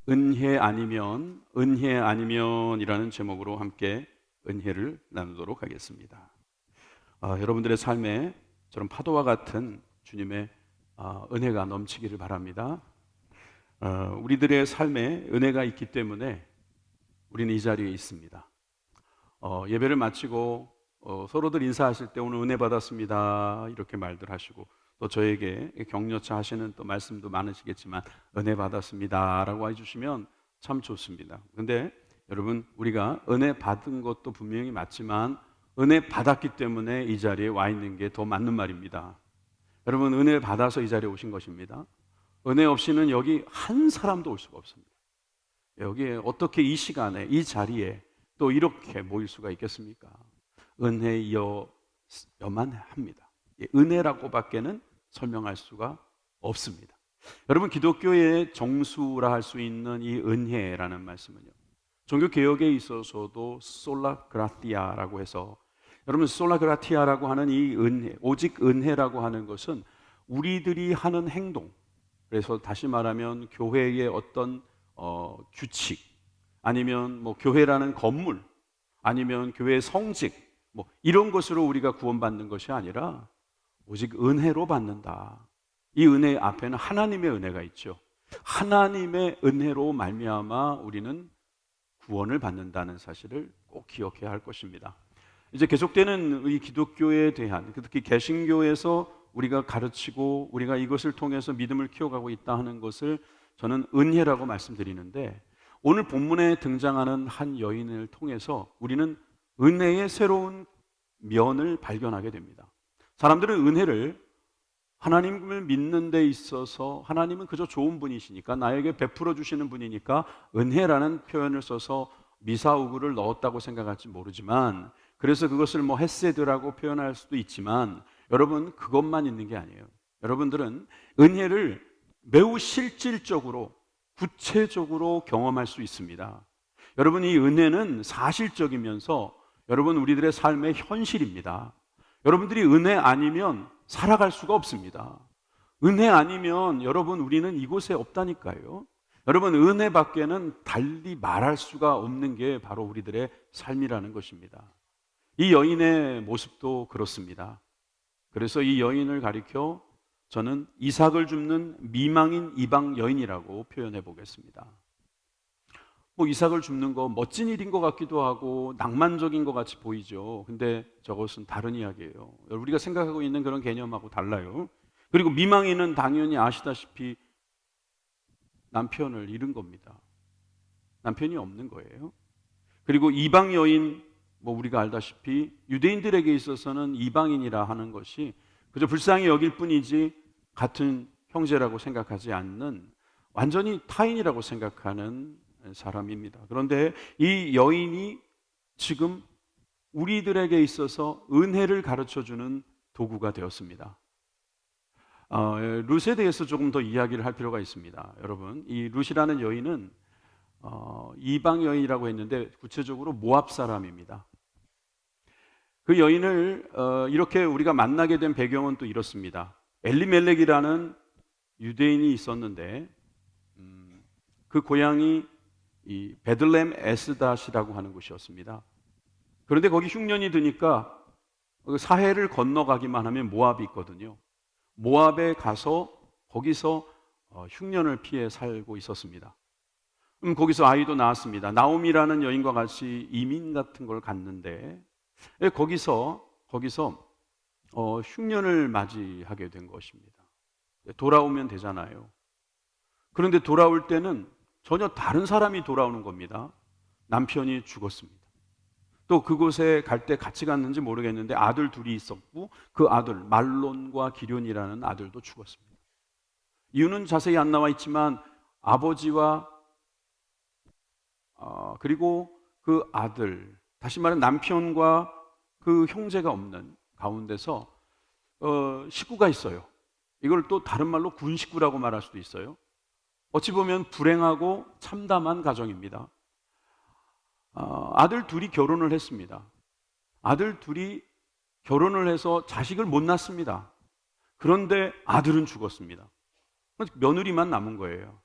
은혜 아니면이라는 제목으로 함께 은혜를 나누도록 하겠습니다. 여러분들의 삶에 저런 파도와 같은 주님의 은혜가 넘치기를 바랍니다. 우리들의 삶에 은혜가 있기 때문에 우리는 이 자리에 있습니다. 예배를 마치고 서로들 인사하실 때 오늘 은혜 받았습니다 이렇게 말들 하시고, 또 저에게 격려차 하시는 또 말씀도 많으시겠지만 은혜 받았습니다 라고 해주시면 참 좋습니다. 근데 여러분, 우리가 은혜 받은 것도 분명히 맞지만 은혜 받았기 때문에 이 자리에 와 있는 게 더 맞는 말입니다. 여러분, 은혜 받아서 이 자리에 오신 것입니다. 은혜 없이는 여기 한 사람도 올 수가 없습니다. 여기에 어떻게 이 시간에 이 자리에 또 이렇게 모일 수가 있겠습니까? 은혜여야만 합니다. 은혜라고 밖에는 설명할 수가 없습니다. 여러분, 기독교의 정수라 할 수 있는 이 은혜라는 말씀은요, 종교개혁에 있어서도 솔라그라티아라고 해서, 여러분, 솔라그라티아라고 하는 이 은혜, 오직 은혜라고 하는 것은 우리들이 하는 행동, 그래서 다시 말하면 교회의 어떤 규칙, 아니면 뭐 교회라는 건물, 아니면 교회의 성직, 뭐 이런 것으로 우리가 구원받는 것이 아니라 오직 은혜로 받는다. 이 은혜 앞에는 하나님의 은혜가 있죠. 하나님의 은혜로 말미암아 우리는 구원을 받는다는 사실을 꼭 기억해야 할 것입니다. 이제 계속되는 이 기독교에 대한, 특히 개신교에서 우리가 가르치고 우리가 이것을 통해서 믿음을 키워가고 있다 하는 것을 저는 은혜라고 말씀드리는데, 오늘 본문에 등장하는 한 여인을 통해서 우리는 은혜의 새로운 면을 발견하게 됩니다. 사람들은 은혜를 하나님을 믿는 데 있어서, 하나님은 그저 좋은 분이시니까, 나에게 베풀어 주시는 분이니까 은혜라는 표현을 써서 미사오구를 넣었다고 생각할지 모르지만, 그래서 그것을 뭐 헤세드라고 표현할 수도 있지만, 여러분, 그것만 있는 게 아니에요. 여러분들은 은혜를 매우 실질적으로, 구체적으로 경험할 수 있습니다. 여러분, 이 은혜는 사실적이면서 여러분, 우리들의 삶의 현실입니다. 여러분들이 은혜 아니면 살아갈 수가 없습니다. 은혜 아니면 여러분, 우리는 이곳에 없다니까요. 여러분, 은혜 밖에는 달리 말할 수가 없는 게 바로 우리들의 삶이라는 것입니다. 이 여인의 모습도 그렇습니다. 그래서 이 여인을 가리켜 저는 이삭을 줍는 미망인 이방 여인이라고 표현해 보겠습니다. 뭐 이삭을 줍는 거 멋진 일인 것 같기도 하고 낭만적인 것 같이 보이죠. 근데 저것은 다른 이야기예요. 우리가 생각하고 있는 그런 개념하고 달라요. 그리고 미망인은 당연히 아시다시피 남편을 잃은 겁니다. 남편이 없는 거예요. 그리고 이방 여인, 뭐 우리가 알다시피 유대인들에게 있어서는 이방인이라 하는 것이 그저 불쌍히 여길 뿐이지 같은 형제라고 생각하지 않는, 완전히 타인이라고 생각하는 사람입니다. 그런데 이 여인이 지금 우리들에게 있어서 은혜를 가르쳐주는 도구가 되었습니다. 룻에 대해서 조금 더 이야기를 할 필요가 있습니다. 여러분, 이 룻이라는 여인은 이방 여인이라고 했는데 구체적으로 모압 사람입니다. 그 여인을 이렇게 우리가 만나게 된 배경은 또 이렇습니다. 엘리멜렉이라는 유대인이 있었는데 그 고향이 이 베들레헴 에스닷이라고 하는 곳이었습니다. 그런데 거기 흉년이 드니까 사해를 건너가기만 하면 모압이 있거든요. 모압에 가서 거기서 흉년을 피해 살고 있었습니다. 거기서 아이도 낳았습니다. 나오미라는 여인과 같이 이민 같은 걸 갔는데 거기서 흉년을 맞이하게 된 것입니다. 돌아오면 되잖아요. 그런데 돌아올 때는 전혀 다른 사람이 돌아오는 겁니다. 남편이 죽었습니다. 또 그곳에 갈 때 같이 갔는지 모르겠는데 아들 둘이 있었고, 그 아들 말론과 기련이라는 아들도 죽었습니다. 이유는 자세히 안 나와 있지만 아버지와 그리고 그 아들, 다시 말해 남편과 그 형제가 없는 가운데서 식구가 있어요. 이걸 또 다른 말로 군식구라고 말할 수도 있어요. 어찌 보면 불행하고 참담한 가정입니다. 아들 둘이 결혼을 했습니다. 아들 둘이 결혼을 해서 자식을 못 낳습니다. 그런데 아들은 죽었습니다. 며느리만 남은 거예요.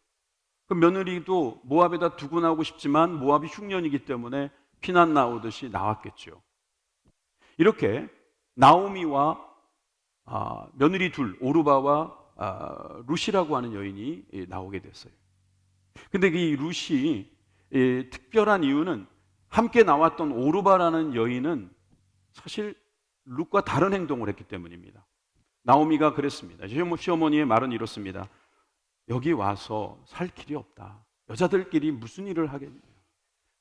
그 며느리도 모압에다 두고 나오고 싶지만 모압이 흉년이기 때문에 피난 나오듯이 나왔겠죠. 이렇게 나오미와 며느리 둘, 오르바와 룻이라고 하는 여인이 나오게 됐어요. 근데 이 룻이 특별한 이유는 함께 나왔던 오르바라는 여인은 사실 룻과 다른 행동을 했기 때문입니다. 나오미가 그랬습니다. 시어머니의 말은 이렇습니다. 여기 와서 살 길이 없다. 여자들끼리 무슨 일을 하겠냐.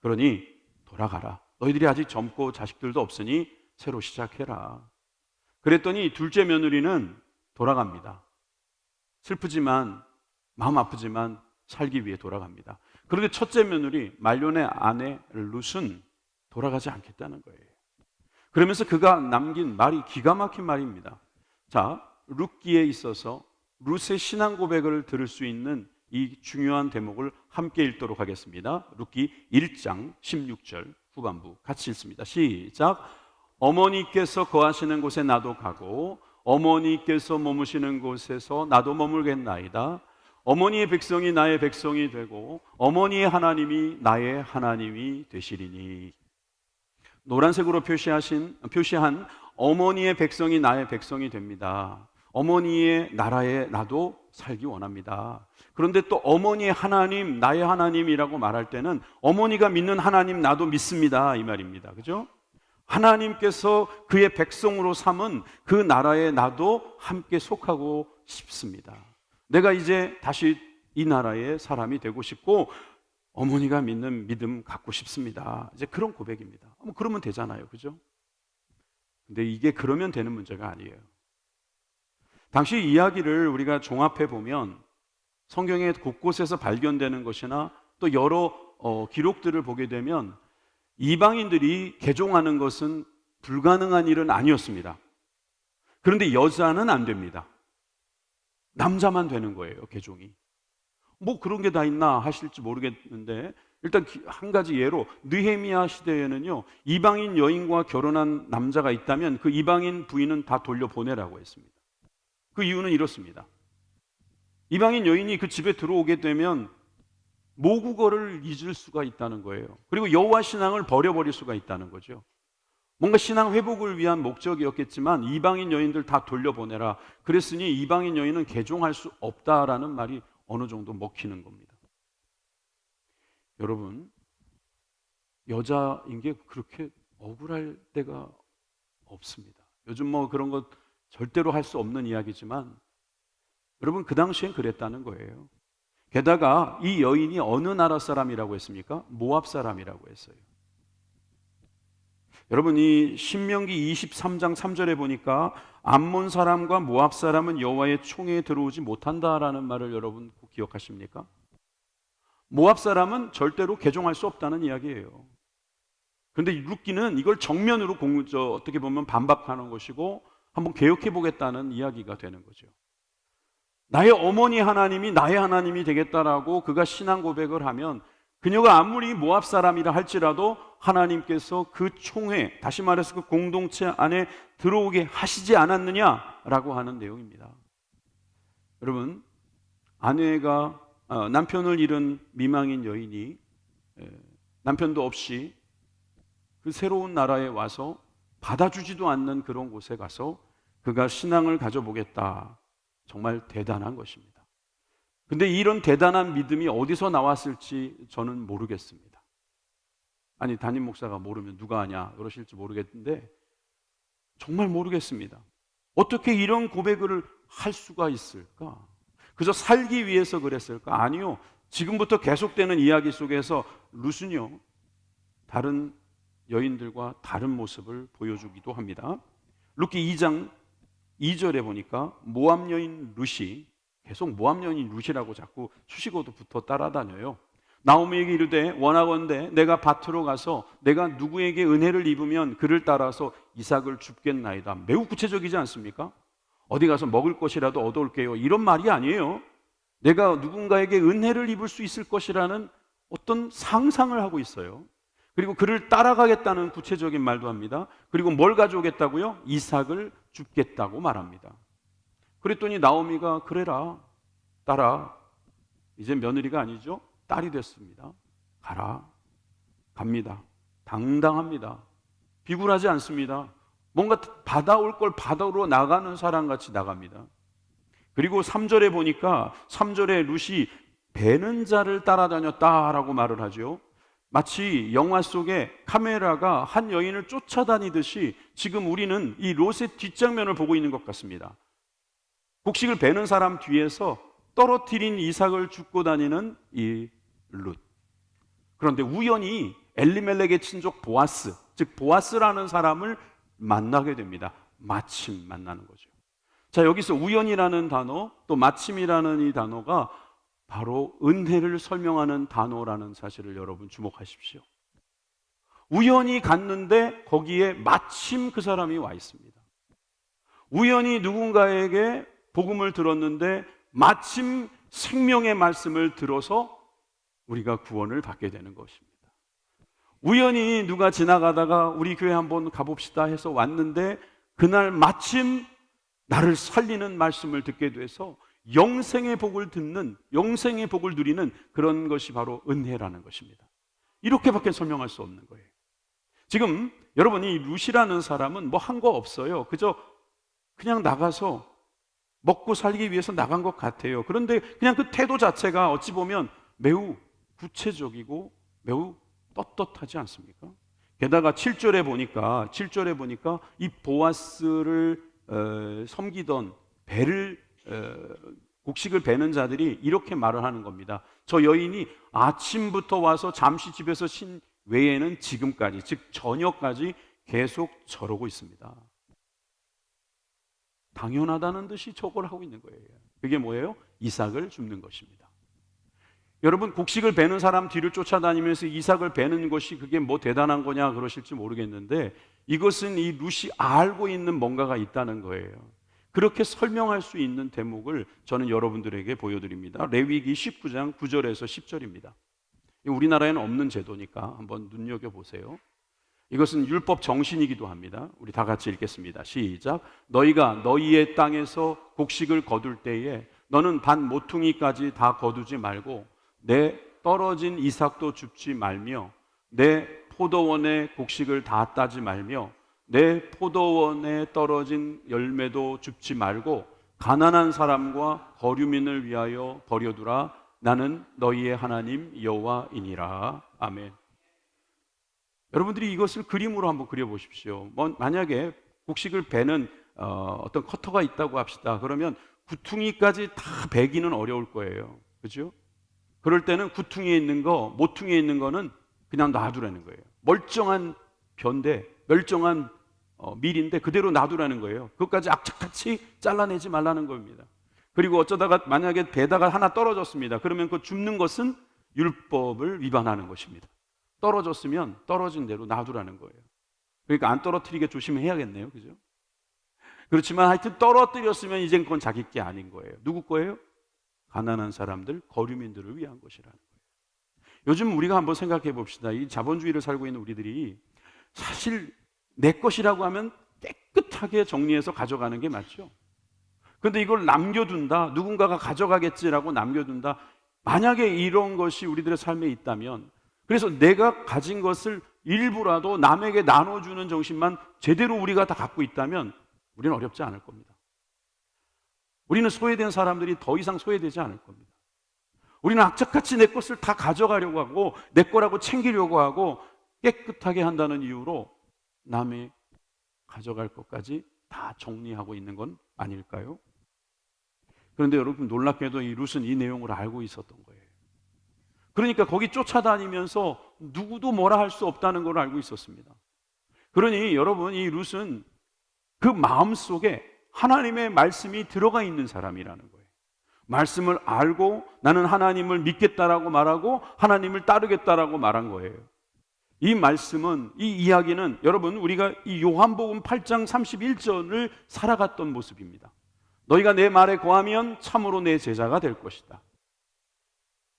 그러니 돌아가라. 너희들이 아직 젊고 자식들도 없으니 새로 시작해라. 그랬더니 둘째 며느리는 돌아갑니다. 슬프지만 마음 아프지만 살기 위해 돌아갑니다. 그런데 첫째 며느리 말년의 아내 룻은 돌아가지 않겠다는 거예요. 그러면서 그가 남긴 말이 기가 막힌 말입니다. 자, 룻기에 있어서 룻의 신앙 고백을 들을 수 있는 이 중요한 대목을 함께 읽도록 하겠습니다. 룻기 1장 16절 후반부 같이 읽습니다. 시작. 어머니께서 거하시는 곳에 나도 가고 어머니께서 머무시는 곳에서 나도 머물겠나이다. 어머니의 백성이 나의 백성이 되고 어머니의 하나님이 나의 하나님이 되시리니. 노란색으로 표시한 어머니의 백성이 나의 백성이 됩니다. 어머니의 나라에 나도 살기 원합니다. 그런데 또 어머니의 하나님, 나의 하나님이라고 말할 때는 어머니가 믿는 하나님 나도 믿습니다 이 말입니다. 그죠? 하나님께서 그의 백성으로 삼은 그 나라에 나도 함께 속하고 싶습니다. 내가 이제 다시 이 나라의 사람이 되고 싶고 어머니가 믿는 믿음 갖고 싶습니다. 이제 그런 고백입니다. 그러면 되잖아요. 그죠? 근데 이게 그러면 되는 문제가 아니에요. 당시 이야기를 우리가 종합해 보면 성경의 곳곳에서 발견되는 것이나 또 여러 기록들을 보게 되면 이방인들이 개종하는 것은 불가능한 일은 아니었습니다. 그런데 여자는 안 됩니다. 남자만 되는 거예요, 개종이. 뭐 그런 게 다 있나 하실지 모르겠는데 일단 한 가지 예로 느헤미야 시대에는요, 이방인 여인과 결혼한 남자가 있다면 그 이방인 부인은 다 돌려보내라고 했습니다. 그 이유는 이렇습니다. 이방인 여인이 그 집에 들어오게 되면 모국어를 잊을 수가 있다는 거예요. 그리고 여호와 신앙을 버려버릴 수가 있다는 거죠. 뭔가 신앙 회복을 위한 목적이었겠지만 이방인 여인들 다 돌려보내라. 그랬으니 이방인 여인은 개종할 수 없다라는 말이 어느 정도 먹히는 겁니다. 여러분, 여자인 게 그렇게 억울할 때가 없습니다. 요즘 뭐 그런 것 절대로 할 수 없는 이야기지만 여러분, 그 당시엔 그랬다는 거예요. 게다가 이 여인이 어느 나라 사람이라고 했습니까? 모압 사람이라고 했어요. 여러분, 이 신명기 23장 3절에 보니까 암몬 사람과 모압 사람은 여호와의 총회에 들어오지 못한다라는 말을 여러분 꼭 기억하십니까? 모압 사람은 절대로 개종할 수 없다는 이야기예요. 그런데 룻기는 이걸 정면으로 어떻게 보면 반박하는 것이고 한번 개혁해 보겠다는 이야기가 되는 거죠. 나의 어머니 하나님이 나의 하나님이 되겠다라고 그가 신앙 고백을 하면 그녀가 아무리 모압 사람이라 할지라도 하나님께서 그 총회, 다시 말해서 그 공동체 안에 들어오게 하시지 않았느냐라고 하는 내용입니다. 여러분, 남편을 잃은 미망인 여인이 남편도 없이 그 새로운 나라에 와서 받아주지도 않는 그런 곳에 가서 그가 신앙을 가져보겠다. 정말 대단한 것입니다. 근데 이런 대단한 믿음이 어디서 나왔을지 저는 모르겠습니다. 아니, 담임 목사가 모르면 누가 아냐 그러실지 모르겠는데 정말 모르겠습니다. 어떻게 이런 고백을 할 수가 있을까? 그저 살기 위해서 그랬을까? 아니요. 지금부터 계속되는 이야기 속에서 룻은요, 다른 여인들과 다른 모습을 보여주기도 합니다. 룻기 2장 2절에 보니까 모압 여인 룻이 계속 모압 여인 룻이라고 자꾸 수식어도 붙어 따라다녀요. 나오미에게 이르되 원하건대 내가 밭으로 가서 내가 누구에게 은혜를 입으면 그를 따라서 이삭을 줍겠나이다. 매우 구체적이지 않습니까? 어디 가서 먹을 것이라도 얻어올게요. 이런 말이 아니에요. 내가 누군가에게 은혜를 입을 수 있을 것이라는 어떤 상상을 하고 있어요. 그리고 그를 따라가겠다는 구체적인 말도 합니다. 그리고 뭘 가져오겠다고요? 이삭을 줍겠다고 말합니다. 그랬더니 나오미가 그래라, 따라 이제 며느리가 아니죠. 딸이 됐습니다. 가라. 갑니다. 당당합니다. 비굴하지 않습니다. 뭔가 받아올 걸 받아오러 나가는 사람같이 나갑니다. 그리고 3절에 보니까 3절에 룻이 배는 자를 따라다녔다라고 말을 하죠. 마치 영화 속에 카메라가 한 여인을 쫓아다니듯이 지금 우리는 이 롯의 뒷장면을 보고 있는 것 같습니다. 곡식을 베는 사람 뒤에서 떨어뜨린 이삭을 줍고 다니는 이 룻. 그런데 우연히 엘리멜렉의 친족 보아스, 즉 보아스라는 사람을 만나게 됩니다. 마침 만나는 거죠. 자, 여기서 우연이라는 단어, 또 마침이라는 이 단어가 바로 은혜를 설명하는 단어라는 사실을 여러분 주목하십시오. 우연히 갔는데 거기에 마침 그 사람이 와 있습니다. 우연히 누군가에게 복음을 들었는데 마침 생명의 말씀을 들어서 우리가 구원을 받게 되는 것입니다. 우연히 누가 지나가다가 우리 교회 한번 가봅시다 해서 왔는데 그날 마침 나를 살리는 말씀을 듣게 돼서 영생의 복을 듣는, 영생의 복을 누리는 그런 것이 바로 은혜라는 것입니다. 이렇게밖에 설명할 수 없는 거예요. 지금 여러분, 이 룻이라는 사람은 뭐 한 거 없어요. 그냥 나가서 먹고 살기 위해서 나간 것 같아요. 그런데 그냥 그 태도 자체가 어찌 보면 매우 구체적이고 매우 떳떳하지 않습니까? 게다가 7절에 보니까 이 보아스를 섬기던 곡식을 베는 자들이 이렇게 말을 하는 겁니다. 저 여인이 아침부터 와서 잠시 집에서 쉰 외에는 지금까지, 즉 저녁까지 계속 저러고 있습니다. 당연하다는 듯이 저걸 하고 있는 거예요. 그게 뭐예요? 이삭을 줍는 것입니다. 여러분, 곡식을 베는 사람 뒤를 쫓아다니면서 이삭을 베는 것이 그게 뭐 대단한 거냐 그러실지 모르겠는데, 이것은 이 룻이 알고 있는 뭔가가 있다는 거예요. 그렇게 설명할 수 있는 대목을 저는 여러분들에게 보여드립니다. 레위기 19장 9절에서 10절입니다. 우리나라에는 없는 제도니까 한번 눈여겨보세요. 이것은 율법 정신이기도 합니다. 우리 다 같이 읽겠습니다. 시작. 너희가 너희의 땅에서 곡식을 거둘 때에 너는 반 모퉁이까지 다 거두지 말고 내 떨어진 이삭도 줍지 말며 내 포도원의 곡식을 다 따지 말며 내 포도원에 떨어진 열매도 줍지 말고 가난한 사람과 거류민을 위하여 버려두라. 나는 너희의 하나님 여호와이니라. 아멘. 여러분들이 이것을 그림으로 한번 그려보십시오. 만약에 곡식을 베는 어떤 커터가 있다고 합시다. 그러면 구퉁이까지 다 베기는 어려울 거예요. 그렇죠? 그럴 때는 구퉁이에 있는 거, 모퉁이에 있는 거는 그냥 놔두라는 거예요. 멀쩡한 벼인데, 멀쩡한 밀인데 그대로 놔두라는 거예요. 그것까지 악착같이 잘라내지 말라는 겁니다. 그리고 어쩌다가 만약에 베다가 하나 떨어졌습니다. 그러면 그 줍는 것은 율법을 위반하는 것입니다. 떨어졌으면 떨어진 대로 놔두라는 거예요. 그러니까 안 떨어뜨리게 조심해야겠네요. 그죠? 그렇지만 하여튼 떨어뜨렸으면 이젠 그건 자기 게 아닌 거예요. 누구 거예요? 가난한 사람들, 거류민들을 위한 것이라는 거예요. 요즘 우리가 한번 생각해 봅시다. 이 자본주의를 살고 있는 우리들이 사실 내 것이라고 하면 깨끗하게 정리해서 가져가는 게 맞죠. 그런데 이걸 남겨둔다, 누군가가 가져가겠지라고 남겨둔다. 만약에 이런 것이 우리들의 삶에 있다면, 그래서 내가 가진 것을 일부라도 남에게 나눠주는 정신만 제대로 우리가 다 갖고 있다면 우리는 어렵지 않을 겁니다. 우리는 소외된 사람들이 더 이상 소외되지 않을 겁니다. 우리는 악착같이 내 것을 다 가져가려고 하고 내 거라고 챙기려고 하고 깨끗하게 한다는 이유로 남이 가져갈 것까지 다 정리하고 있는 건 아닐까요? 그런데 여러분, 놀랍게도 이 룻은 이 내용을 알고 있었던 거예요. 그러니까 거기 쫓아다니면서 누구도 뭐라 할 수 없다는 걸 알고 있었습니다. 그러니 여러분, 이 룻은 그 마음속에 하나님의 말씀이 들어가 있는 사람이라는 거예요. 말씀을 알고 나는 하나님을 믿겠다라고 말하고 하나님을 따르겠다라고 말한 거예요. 이 말씀은, 이 이야기는 여러분, 우리가 이 요한복음 8장 31절을 살아갔던 모습입니다. 너희가 내 말에 거하면 참으로 내 제자가 될 것이다.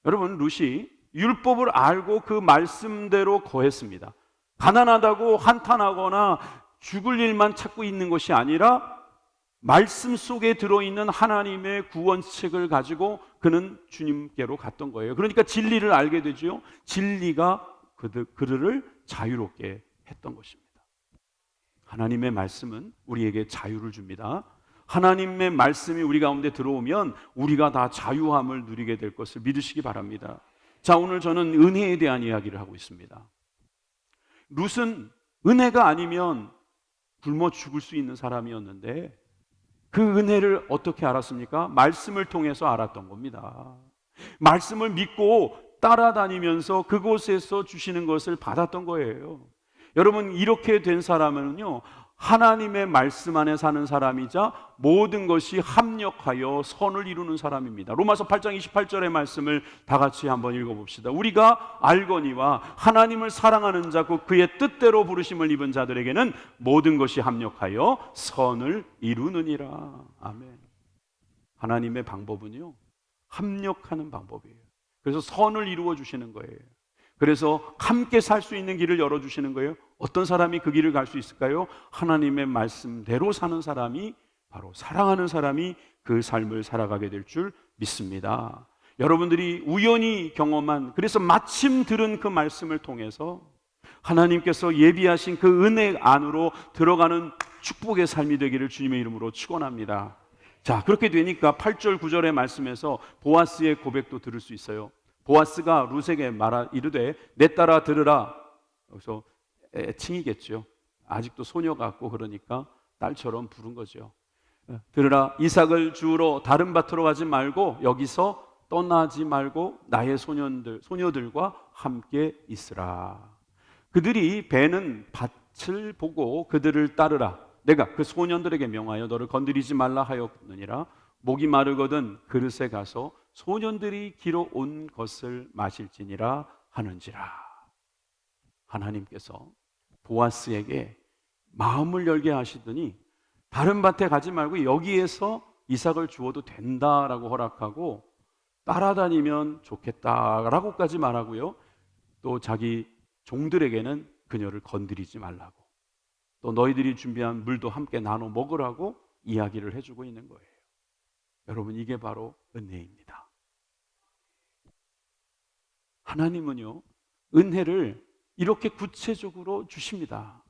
여러분, 룻이 율법을 알고 그 말씀대로 거했습니다. 가난하다고 한탄하거나 죽을 일만 찾고 있는 것이 아니라 말씀 속에 들어있는 하나님의 구원책을 가지고 그는 주님께로 갔던 거예요. 그러니까 진리를 알게 되죠. 진리가 그들을 자유롭게 했던 것입니다. 하나님의 말씀은 우리에게 자유를 줍니다. 하나님의 말씀이 우리 가운데 들어오면 우리가 다 자유함을 누리게 될 것을 믿으시기 바랍니다. 자, 오늘 저는 은혜에 대한 이야기를 하고 있습니다. 룻은 은혜가 아니면 굶어 죽을 수 있는 사람이었는데 그 은혜를 어떻게 알았습니까? 말씀을 통해서 알았던 겁니다. 말씀을 믿고 따라다니면서 그곳에서 주시는 것을 받았던 거예요. 여러분, 이렇게 된 사람은요, 하나님의 말씀 안에 사는 사람이자 모든 것이 합력하여 선을 이루는 사람입니다. 로마서 8장 28절의 말씀을 다 같이 한번 읽어봅시다. 우리가 알거니와 하나님을 사랑하는 자고 그의 뜻대로 부르심을 입은 자들에게는 모든 것이 합력하여 선을 이루느니라. 아멘. 하나님의 방법은요, 합력하는 방법이에요. 그래서 선을 이루어 주시는 거예요. 그래서 함께 살 수 있는 길을 열어주시는 거예요. 어떤 사람이 그 길을 갈 수 있을까요? 하나님의 말씀대로 사는 사람이, 바로 사랑하는 사람이 그 삶을 살아가게 될 줄 믿습니다. 여러분들이 우연히 경험한, 그래서 마침 들은 그 말씀을 통해서 하나님께서 예비하신 그 은혜 안으로 들어가는 축복의 삶이 되기를 주님의 이름으로 축원합니다. 자, 그렇게 되니까 8절 9절의 말씀에서 보아스의 고백도 들을 수 있어요. 보아스가 룻에게 이르되 내 딸아 들으라. 여기서 애칭이겠죠. 아직도 소녀 같고 그러니까 딸처럼 부른 거죠. 들으라, 이삭을 주우러 다른 밭으로 가지 말고 여기서 떠나지 말고 나의 소녀들과 함께 있으라. 그들이 베는 밭을 보고 그들을 따르라. 내가 그 소년들에게 명하여 너를 건드리지 말라 하였느니라. 목이 마르거든 그릇에 가서 소년들이 기러 온 것을 마실지니라 하는지라. 하나님께서 보아스에게 마음을 열게 하시더니 다른 밭에 가지 말고 여기에서 이삭을 주어도 된다라고 허락하고 따라다니면 좋겠다라고까지 말하고요. 또 자기 종들에게는 그녀를 건드리지 말라고, 또 너희들이 준비한 물도 함께 나눠 먹으라고 이야기를 해주고 있는 거예요. 여러분, 이게 바로 은혜입니다. 하나님은요, 은혜를 이렇게 구체적으로 주십니다.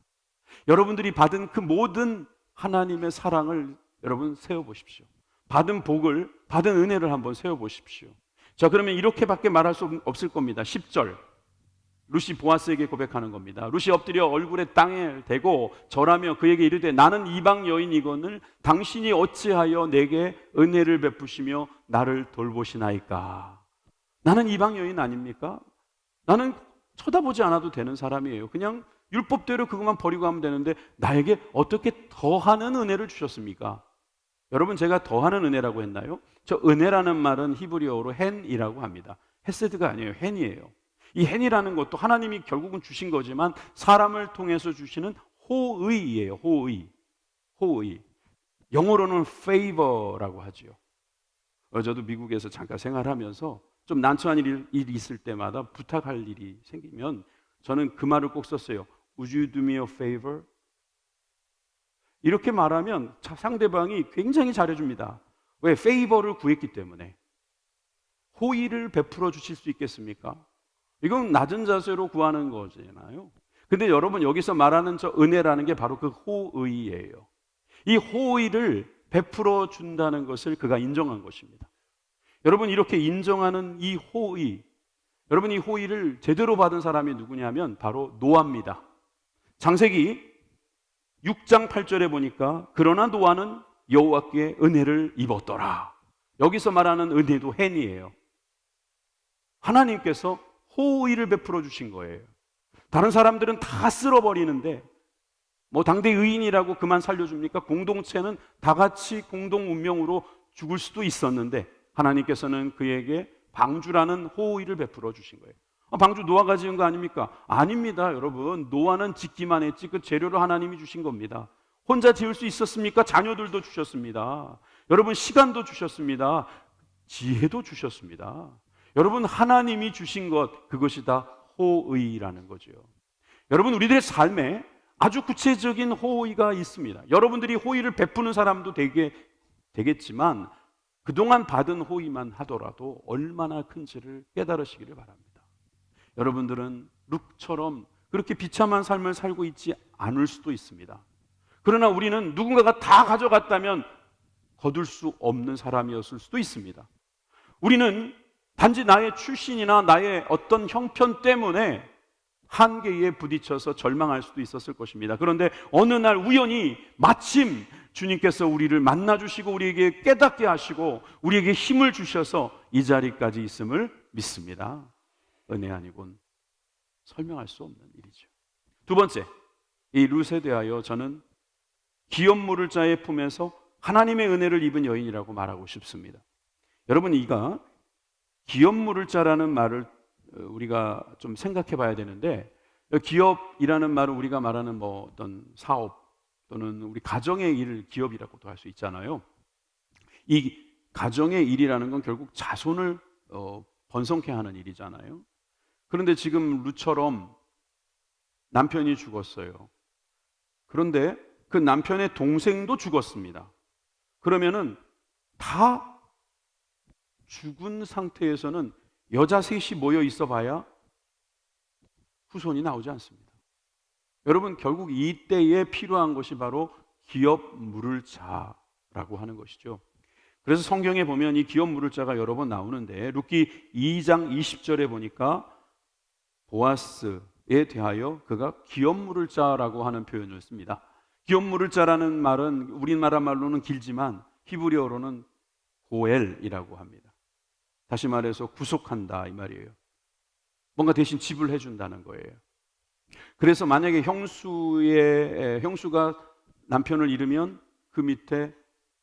여러분들이 받은 그 모든 하나님의 사랑을 여러분 세워보십시오. 받은 복을, 받은 은혜를 한번 세워보십시오. 자, 그러면 이렇게밖에 말할 수 없을 겁니다. 10절, 룻이 보아스에게 고백하는 겁니다. 룻이 엎드려 얼굴에 땅에 대고 절하며 그에게 이르되 나는 이방 여인이거늘 당신이 어찌하여 내게 은혜를 베푸시며 나를 돌보시나이까. 나는 이방 여인 아닙니까? 나는 쳐다보지 않아도 되는 사람이에요. 그냥 율법대로 그것만 버리고 하면 되는데 나에게 어떻게 더하는 은혜를 주셨습니까? 여러분, 제가 더하는 은혜라고 했나요? 저 은혜라는 말은 히브리어로 헨이라고 합니다. 헤세드가 아니에요. 헨이에요. 이 헨이라는 것도 하나님이 결국은 주신 거지만 사람을 통해서 주시는 호의이에요. 호의. 영어로는 favor라고 하죠. 저도 미국에서 잠깐 생활하면서 좀 난처한 일이 있을 때마다 부탁할 일이 생기면 저는 그 말을 꼭 썼어요. Would you do me a favor? 이렇게 말하면 상대방이 굉장히 잘해줍니다. 왜? favor를 구했기 때문에. 호의를 베풀어 주실 수 있겠습니까? 이건 낮은 자세로 구하는 거잖아요. 근데 여러분, 여기서 말하는 저 은혜라는 게 바로 그 호의예요. 이 호의를 베풀어 준다는 것을 그가 인정한 것입니다. 여러분, 이렇게 인정하는 이 호의, 여러분, 이 호의를 제대로 받은 사람이 누구냐면 바로 노아입니다. 창세기 6장 8절에 보니까 그러나 노아는 여호와께 은혜를 입었더라. 여기서 말하는 은혜도 헨이에요. 하나님께서 호의를 베풀어 주신 거예요. 다른 사람들은 다 쓸어버리는데 뭐 당대 의인이라고 그만 살려줍니까? 공동체는 다 같이 공동 운명으로 죽을 수도 있었는데 하나님께서는 그에게 방주라는 호의를 베풀어 주신 거예요. 방주 노아가 지은 거 아닙니까? 아닙니다, 여러분. 노아는 짓기만 했지 그 재료를 하나님이 주신 겁니다. 혼자 지을 수 있었습니까? 자녀들도 주셨습니다. 여러분, 시간도 주셨습니다. 지혜도 주셨습니다. 여러분, 하나님이 주신 것, 그것이 다 호의라는 거죠. 여러분, 우리들의 삶에 아주 구체적인 호의가 있습니다. 여러분들이 호의를 베푸는 사람도 되겠지만 그동안 받은 호의만 하더라도 얼마나 큰지를 깨달으시기를 바랍니다. 여러분들은 룩처럼 그렇게 비참한 삶을 살고 있지 않을 수도 있습니다. 그러나 우리는 누군가가 다 가져갔다면 거둘 수 없는 사람이었을 수도 있습니다. 우리는 단지 나의 출신이나 나의 어떤 형편 때문에 한계에 부딪혀서 절망할 수도 있었을 것입니다. 그런데 어느 날 우연히 마침 주님께서 우리를 만나주시고 우리에게 깨닫게 하시고 우리에게 힘을 주셔서 이 자리까지 있음을 믿습니다. 은혜 아니곤 설명할 수 없는 일이죠. 두 번째, 이 룻에 대하여 저는 기업 물을 자의 품에서 하나님의 은혜를 입은 여인이라고 말하고 싶습니다. 여러분, 이가 기업 물을 자라는 말을 우리가 좀 생각해 봐야 되는데, 기업이라는 말은 우리가 말하는 뭐 어떤 사업 또는 우리 가정의 일을 기업이라고도 할 수 있잖아요. 이 가정의 일이라는 건 결국 자손을 번성케 하는 일이잖아요. 그런데 지금 룻처럼 남편이 죽었어요. 그런데 그 남편의 동생도 죽었습니다. 그러면은 다 죽은 상태에서는 여자 셋이 모여 있어 봐야 후손이 나오지 않습니다. 여러분, 결국 이때에 필요한 것이 바로 기업 물을 자라고 하는 것이죠. 그래서 성경에 보면 이 기업 물을 자가 여러 번 나오는데 룻기 2장 20절에 보니까 보아스에 대하여 그가 기업 물을 자라고 하는 표현을 씁니다. 기업 물을 자라는 말은 우리나라 말로는 길지만 히브리어로는 고엘이라고 합니다. 다시 말해서 구속한다 이 말이에요. 뭔가 대신 지불해 준다는 거예요. 그래서 만약에 형수가 남편을 잃으면 그 밑에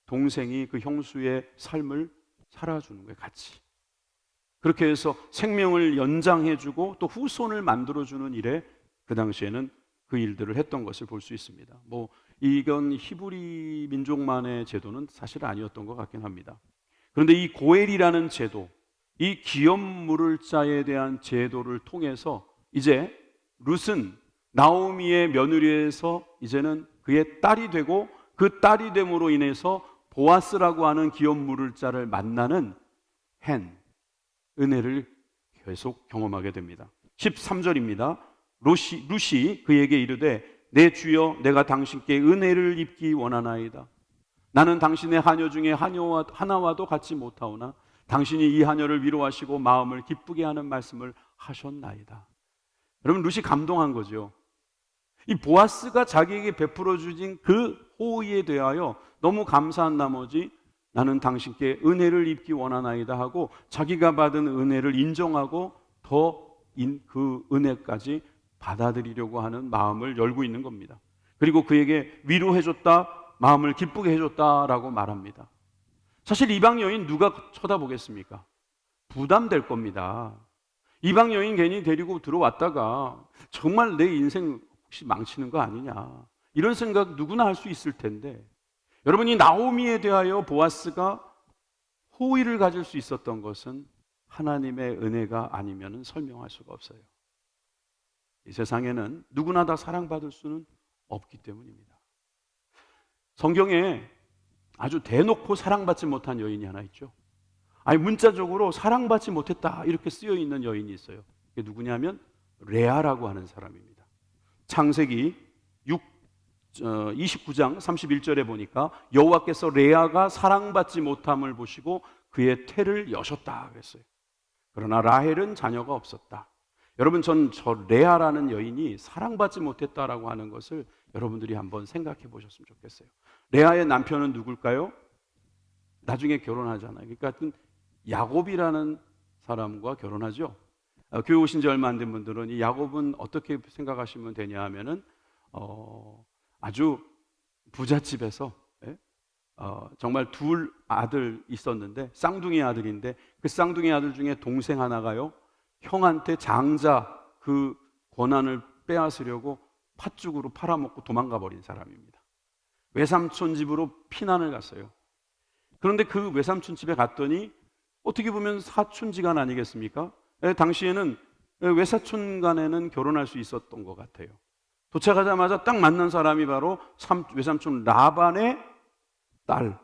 동생이 그 형수의 삶을 살아주는 거예요, 같이. 그렇게 해서 생명을 연장해주고 또 후손을 만들어주는 일에 그 당시에는 그 일들을 했던 것을 볼 수 있습니다. 뭐 이건 히브리 민족만의 제도는 사실 아니었던 것 같긴 합니다. 그런데 이 고엘이라는 제도, 이 기업 물을 자에 대한 제도를 통해서 이제 룻은 나오미의 며느리에서 이제는 그의 딸이 되고 그 딸이 됨으로 인해서 보아스라고 하는 기업 물을 자를 만나는 은혜를 계속 경험하게 됩니다. 13절입니다. 룻이 그에게 이르되 내 주여 내가 당신께 은혜를 입기 원하나이다. 나는 당신의 하녀 중에 하나와도 같지 못하오나 당신이 이 하녀를 위로하시고 마음을 기쁘게 하는 말씀을 하셨나이다. 여러분, 룻이 감동한 거죠. 이 보아스가 자기에게 베풀어 주신 그 호의에 대하여 너무 감사한 나머지 나는 당신께 은혜를 입기 원하나이다 하고 자기가 받은 은혜를 인정하고 더 그 은혜까지 받아들이려고 하는 마음을 열고 있는 겁니다. 그리고 그에게 위로해줬다, 마음을 기쁘게 해줬다라고 말합니다. 사실 이방 여인 누가 쳐다보겠습니까? 부담될 겁니다. 이방 여인 괜히 데리고 들어왔다가 정말 내 인생 혹시 망치는 거 아니냐, 이런 생각 누구나 할 수 있을 텐데, 여러분이 나오미에 대하여 보아스가 호의를 가질 수 있었던 것은 하나님의 은혜가 아니면 설명할 수가 없어요. 이 세상에는 누구나 다 사랑받을 수는 없기 때문입니다. 성경에 아주 대놓고 사랑받지 못한 여인이 하나 있죠. 아니, 문자적으로 사랑받지 못했다 이렇게 쓰여 있는 여인이 있어요. 그게 누구냐면 레아라고 하는 사람입니다. 창세기 29장 31절에 보니까 여호와께서 레아가 사랑받지 못함을 보시고 그의 태를 여셨다 그랬어요. 그러나 라헬은 자녀가 없었다. 여러분, 저 레아라는 여인이 사랑받지 못했다라고 하는 것을 여러분들이 한번 생각해 보셨으면 좋겠어요. 레아의 남편은 누굴까요? 나중에 결혼하잖아요. 그러니까 야곱이라는 사람과 결혼하죠. 교회 오신 지 얼마 안 된 분들은 이 야곱은 어떻게 생각하시면 되냐 하면은 아주 부잣집에서 정말 둘 아들 있었는데 쌍둥이 아들인데 그 쌍둥이 아들 중에 동생 하나가요, 형한테 장자 그 권한을 빼앗으려고 팥죽으로 팔아먹고 도망가 버린 사람입니다. 외삼촌 집으로 피난을 갔어요. 그런데 그 외삼촌 집에 갔더니 어떻게 보면 사촌지간 아니겠습니까? 당시에는 외사촌 간에는 결혼할 수 있었던 것 같아요. 도착하자마자 딱 만난 사람이 바로 외삼촌 라반의 딸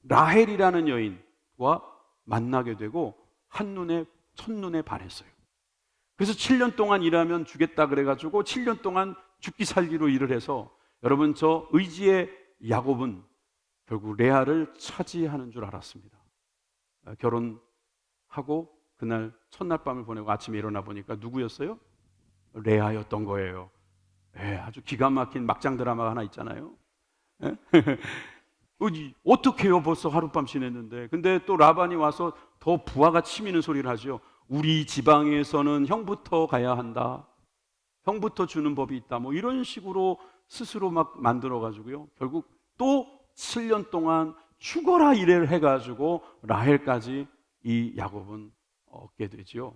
라헬이라는 여인과 만나게 되고 첫눈에 반했어요. 그래서 7년 동안 일하면 주겠다 그래가지고 7년 동안 죽기 살기로 일을 해서, 여러분, 저 의지의 야곱은 결국 레아를 차지하는 줄 알았습니다. 결혼하고 그날 첫날 밤을 보내고 아침에 일어나 보니까 누구였어요? 레아였던 거예요. 아주 기가 막힌 막장 드라마가 하나 있잖아요. 어떡해요, 벌써 하룻밤 지냈는데. 근데 또 라반이 와서 더 부하가 치미는 소리를 하죠. 우리 지방에서는 형부터 가야 한다, 형부터 주는 법이 있다, 뭐 이런 식으로 스스로 막 만들어 가지고요, 결국 또 7년 동안 죽어라 일을 해가지고 라헬까지 이 야곱은 얻게 되지요.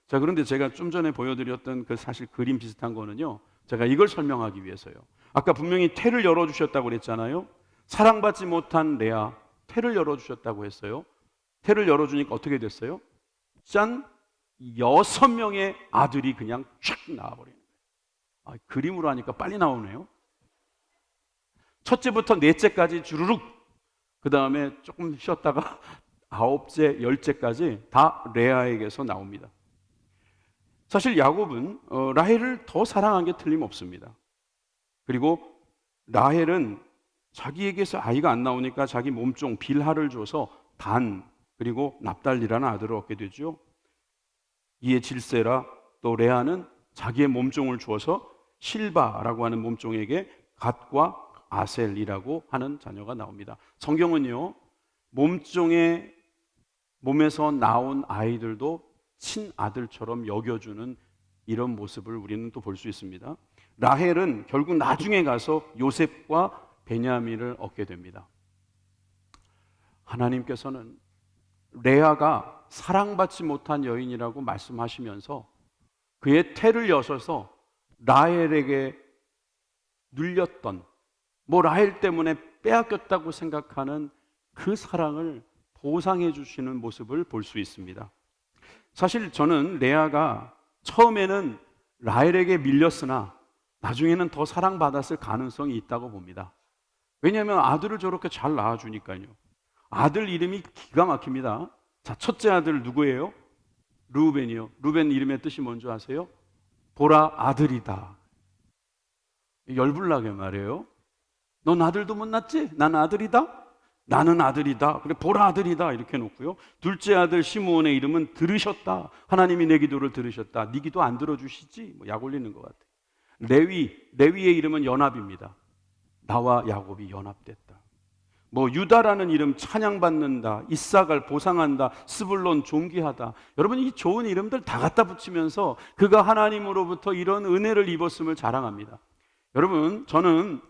자, 그런데 제가 좀 전에 보여드렸던 그 사실 그림 비슷한 거는요, 제가 이걸 설명하기 위해서요. 아까 분명히 태를 열어주셨다고 그랬잖아요. 사랑받지 못한 레아, 태를 열어주셨다고 했어요. 태를 열어주니까 어떻게 됐어요? 짠! 6명의 아들이 그냥 쫙 나와버리는 거예요. 그림으로 하니까 빨리 나오네요. 첫째부터 넷째까지 주르륵, 그 다음에 조금 쉬었다가 9째, 10째까지 다 레아에게서 나옵니다. 사실 야곱은 라헬을 더 사랑한 게 틀림없습니다. 그리고 라헬은 자기에게서 아이가 안 나오니까 자기 몸종 빌하를 줘서 단, 그리고 납달리라는 아들을 얻게 되죠. 이에 질세라 또 레아는 자기의 몸종을 주어서 실바라고 하는 몸종에게 갓과 아셀이라고 하는 자녀가 나옵니다. 성경은요, 몸에서 나온 아이들도 친아들처럼 여겨주는 이런 모습을 우리는 또 볼 수 있습니다. 라헬은 결국 나중에 가서 요셉과 베냐민을 얻게 됩니다. 하나님께서는 레아가 사랑받지 못한 여인이라고 말씀하시면서 그의 태를 여셔서 라헬에게 눌렸던, 라헬 때문에 빼앗겼다고 생각하는 그 사랑을 보상해 주시는 모습을 볼 수 있습니다. 사실 저는 레아가 처음에는 라헬에게 밀렸으나 나중에는 더 사랑받았을 가능성이 있다고 봅니다. 왜냐하면 아들을 저렇게 잘 낳아주니까요. 아들 이름이 기가 막힙니다. 자, 첫째 아들 누구예요? 르우벤이요. 르우벤 이름의 뜻이 뭔지 아세요? 보라 아들이다. 열불나게 말해요. 넌 아들도 못 낳지? 난 아들이다? 나는 아들이다. 그래, 보라 아들이다. 이렇게 놓고요. 둘째 아들 시므온의 이름은 들으셨다. 하나님이 내 기도를 들으셨다. 네 기도 안 들어주시지? 약 올리는 것 같아. 레위의 이름은 연합입니다. 나와 야곱이 연합됐다. 유다라는 이름 찬양받는다, 이사갈 보상한다, 스불론 존귀하다. 여러분, 이 좋은 이름들 다 갖다 붙이면서 그가 하나님으로부터 이런 은혜를 입었음을 자랑합니다. 여러분, 저는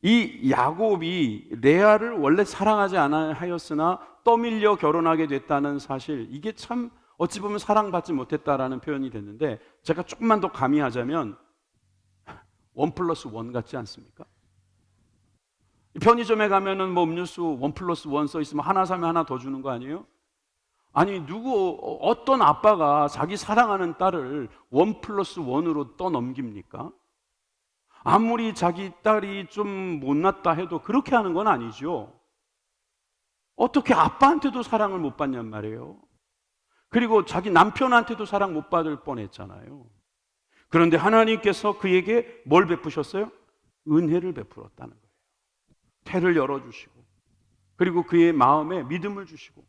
이 야곱이 레아를 원래 사랑하지 않아 하였으나 떠밀려 결혼하게 됐다는 사실, 이게 참 어찌 보면 사랑받지 못했다라는 표현이 됐는데, 제가 조금만 더 가미하자면 1+1 같지 않습니까? 편의점에 가면은 음료수 1+1 써 있으면 하나 사면 하나 더 주는 거 아니에요? 아니, 어떤 아빠가 자기 사랑하는 딸을 1+1으로 떠넘깁니까? 아무리 자기 딸이 좀 못났다 해도 그렇게 하는 건 아니죠. 어떻게 아빠한테도 사랑을 못 받냔 말이에요. 그리고 자기 남편한테도 사랑 못 받을 뻔했잖아요. 그런데 하나님께서 그에게 뭘 베푸셨어요? 은혜를 베풀었다는 거예요. 태를 열어주시고, 그리고 그의 마음에 믿음을 주시고,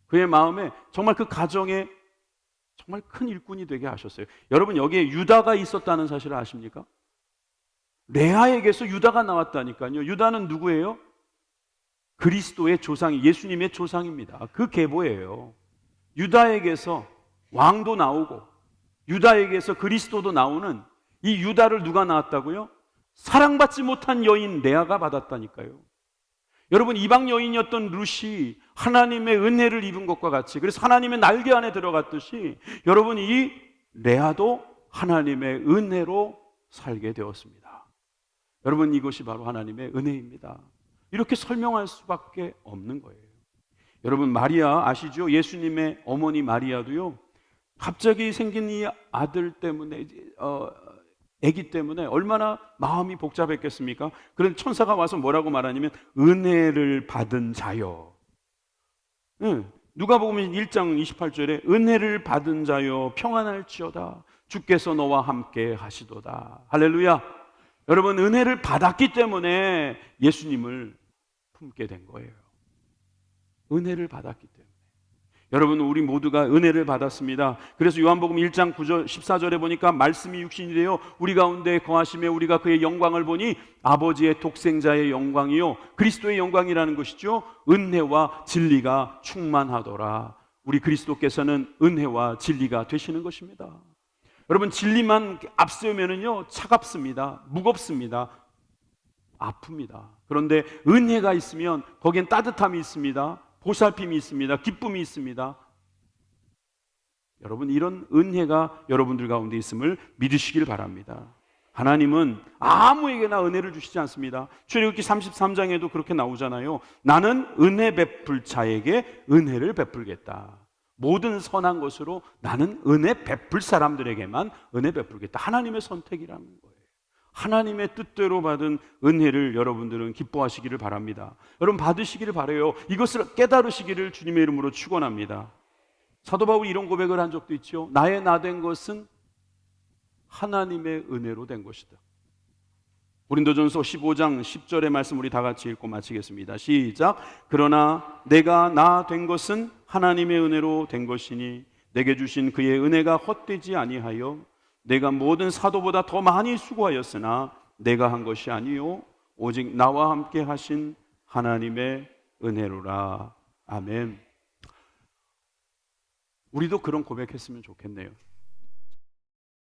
그의 마음에 정말 그 가정에 정말 큰 일꾼이 되게 하셨어요. 여러분, 여기에 유다가 있었다는 사실을 아십니까? 레아에게서 유다가 나왔다니까요. 유다는 누구예요? 그리스도의 조상, 예수님의 조상입니다. 그 계보예요. 유다에게서 왕도 나오고 유다에게서 그리스도도 나오는 이 유다를 누가 낳았다고요? 사랑받지 못한 여인 레아가 받았다니까요. 여러분, 이방 여인이었던 룻이 하나님의 은혜를 입은 것과 같이, 그래서 하나님의 날개 안에 들어갔듯이 여러분, 이 레아도 하나님의 은혜로 살게 되었습니다. 여러분, 이것이 바로 하나님의 은혜입니다. 이렇게 설명할 수밖에 없는 거예요. 여러분, 마리아 아시죠? 예수님의 어머니 마리아도요, 갑자기 생긴 이 아들 때문에 애기 때문에 얼마나 마음이 복잡했겠습니까? 그런데 천사가 와서 뭐라고 말하냐면 은혜를 받은 자여. 응. 누가복음 1장 28절에 은혜를 받은 자여 평안할지어다 주께서 너와 함께 하시도다. 할렐루야. 여러분, 은혜를 받았기 때문에 예수님을 품게 된 거예요. 은혜를 받았기 때문에. 여러분, 우리 모두가 은혜를 받았습니다. 그래서 요한복음 1장 9절 14절에 보니까 말씀이 육신이 되어 우리 가운데 거하시며 우리가 그의 영광을 보니 아버지의 독생자의 영광이요 그리스도의 영광이라는 것이죠. 은혜와 진리가 충만하더라. 우리 그리스도께서는 은혜와 진리가 되시는 것입니다. 여러분, 진리만 앞세우면은요 차갑습니다. 무겁습니다. 아픕니다. 그런데 은혜가 있으면 거기엔 따뜻함이 있습니다. 보살핌이 있습니다. 기쁨이 있습니다. 여러분, 이런 은혜가 여러분들 가운데 있음을 믿으시길 바랍니다. 하나님은 아무에게나 은혜를 주시지 않습니다. 출애굽기 33장에도 그렇게 나오잖아요. 나는 은혜 베풀 자에게 은혜를 베풀겠다. 모든 선한 것으로 나는 은혜 베풀 사람들에게만 은혜 베풀겠다. 하나님의 선택이라는 거예요. 하나님의 뜻대로 받은 은혜를 여러분들은 기뻐하시기를 바랍니다. 여러분, 받으시기를 바라요. 이것을 깨달으시기를 주님의 이름으로 축원합니다. 사도 바울이 이런 고백을 한 적도 있죠. 나의 나 된 것은 하나님의 은혜로 된 것이다. 고린도전서 15장 10절의 말씀 우리 다 같이 읽고 마치겠습니다. 시작. 그러나 내가 나 된 것은 하나님의 은혜로 된 것이니 내게 주신 그의 은혜가 헛되지 아니하여 내가 모든 사도보다 더 많이 수고하였으나 내가 한 것이 아니요 오직 나와 함께 하신 하나님의 은혜로라. 아멘. 우리도 그런 고백했으면 좋겠네요.